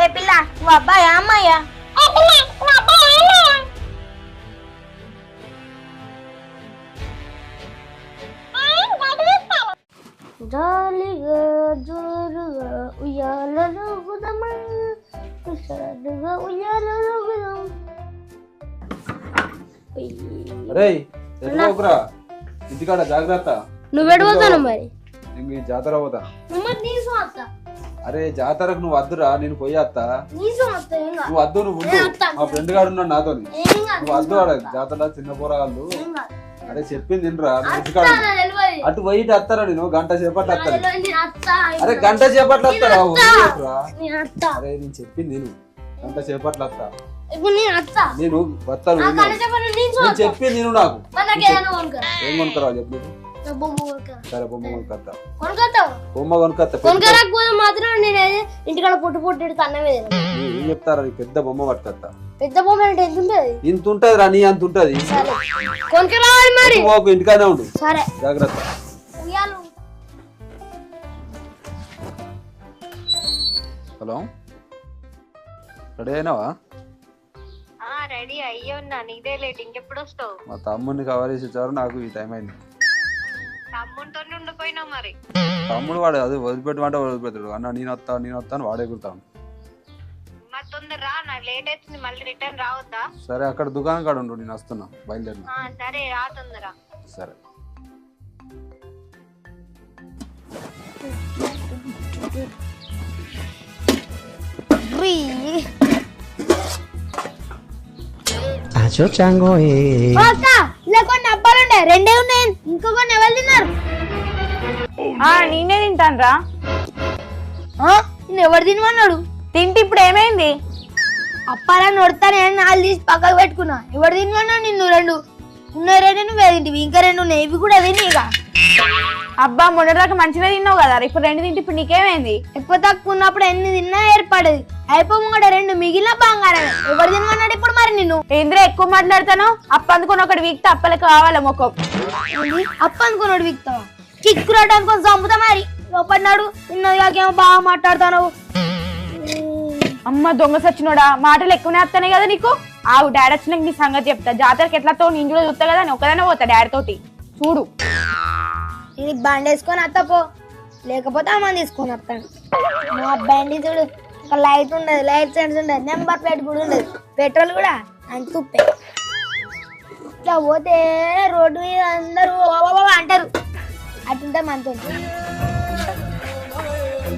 ఏ పిల్ల నువ్వు అబ్బాయా అమ్మాయా? జాలిగా జోరుగా ఉయ్యాలలో ఉయ్యాలలో ఇంటికాడ జాగ్రత్త. నువ్వు ఎడపోతాను మరి నేను జాతర పోతాను. అరే జాతరకు నువ్వు వద్దురా, నేను పోయేస్తా. నువ్వు వద్దు, నువ్వు మా ఫ్రెండ్ గాడు ఉన్నాడు నాతో. నువ్వు వద్దు ఆడ జాతర చిన్న పోరాళ్ళు. అరే చెప్పింది తినరా, అటు పోయి వస్తారా? నేను గంట సేపట్లు వస్తాను. అరే గంట సేపట్లు వస్తారా? అరే నేను చెప్పింది నేను గంట సేపట్లు వస్తా. నేను వస్తాను. నేను చెప్పింది నేను నాకు ఏం కొనుక్కరా చెప్పు. సరే బొమ్మ కొనుక్కొస్తా. బొమ్మ మాత్రం నేను ఇంటికాడ పొట్టు పొట్టు అన్నమే ఏం చెప్తారా? పెద్ద బొమ్మ పట్టుకొస్తా. పెద్ద బొమ్మ అంటే ఎంత ఉంటది? ఇంత ఉంటది రా, నీ అంత ఉంటది. ఇంటికానే ఉండు. సరే జాగ్రత్త. Hello, ready అయినావా? రెడీ అయ్యి ఉన్నా. నీదే లేట్, ఇంకెప్పుడు వస్తావు? మా తమ్ముడిని కవర్ చేసి వచ్చారు, నాకు ఈ టైం అయింది. తమ్ముడితో ఉండిపోయినావు మరి. తమ్ముడు వాడు అది వదిలిపెట్టమంటే వదిలిపెట్టాడు. అన్న నేను వస్తాను వాడే కుడతాను. మరి తొందరరా, నాకు లేట్ అవుతుంది, మళ్ళీ రిటర్న్ రావద్దా? సరే అక్కడ దుకాణం కాడ ఉండు, నేను వస్తున్నా బయలుదేరిన. సరే రా తొందర. సరే అబ్బాలుండే రెండే ఉన్నాయి, ఇంకొకటి ఎవరు తిన్నారు? నేనే తింటాను రా. నేను ఎవరు తినమన్నాడు? తింటే ఇప్పుడు ఏమైంది? అప్పాలని నొడతానే నాలుగు తీసి పక్కకు పెట్టుకున్నా. ఎవరు తినమన్నాడు? నిన్ను రెండు ఉన్నాయి, రెండు నువ్వే తింటివి, ఇంకా రెండు ఉన్నాయి, ఇవి కూడా తిని. ఇక అబ్బా మొన్నటిదాకా మంచిగా తిన్నావు కదా, ఇప్పుడు రెండు తింటే ఇప్పుడు నీకేమైంది? ఎక్కువ తక్కువ ఉన్నప్పుడు ఎన్ని తిన్నా ఏర్పడేది. అయిపోకుండా రెండు మిగిలిన బంగారం. ఎవరు తినమన్నాడు ఇప్పుడు మరి నిన్ను? ఏంద్రా ఎక్కువ మాట్లాడతాను? అప్ప అందుకుని ఒకటి వీక్తే అప్పలకు కావాలా మొక్కం? అప్ప అనుకున్నాడు వీక్తావా? కిక్కు రావడం అనుకుని చంపుతా మరి. లోపడినాడు నిన్నది కాకేమో బాగా మాట్లాడతావు. అమ్మ దొంగ సచ్చినోడా, మాటలు ఎక్కువనే వస్తాయి కదా నీకు. ఆవు డాడీ వచ్చినాక నీ సంగతి చెప్తా. జాతరకి ఎట్లా నేను కూడా చూస్తా కదా, నేను ఒక్కదానే పోతా డాడీ తోటి. చూడు ఇది బండి వేసుకొని వస్తా, లేకపోతే అమ్మ తీసుకొని వస్తాను. మా బండి చూడు, ఒక లైట్ ఉండదు, లైట్ సెన్స్ ఉండదు, నెంబర్ ప్లేట్ కూడా ఉండదు, పెట్రోల్ కూడా అంత తుప్పే. ఇట్లా పోతే రోడ్డు మీద అందరూ అంటారు. అటుంటే మనతో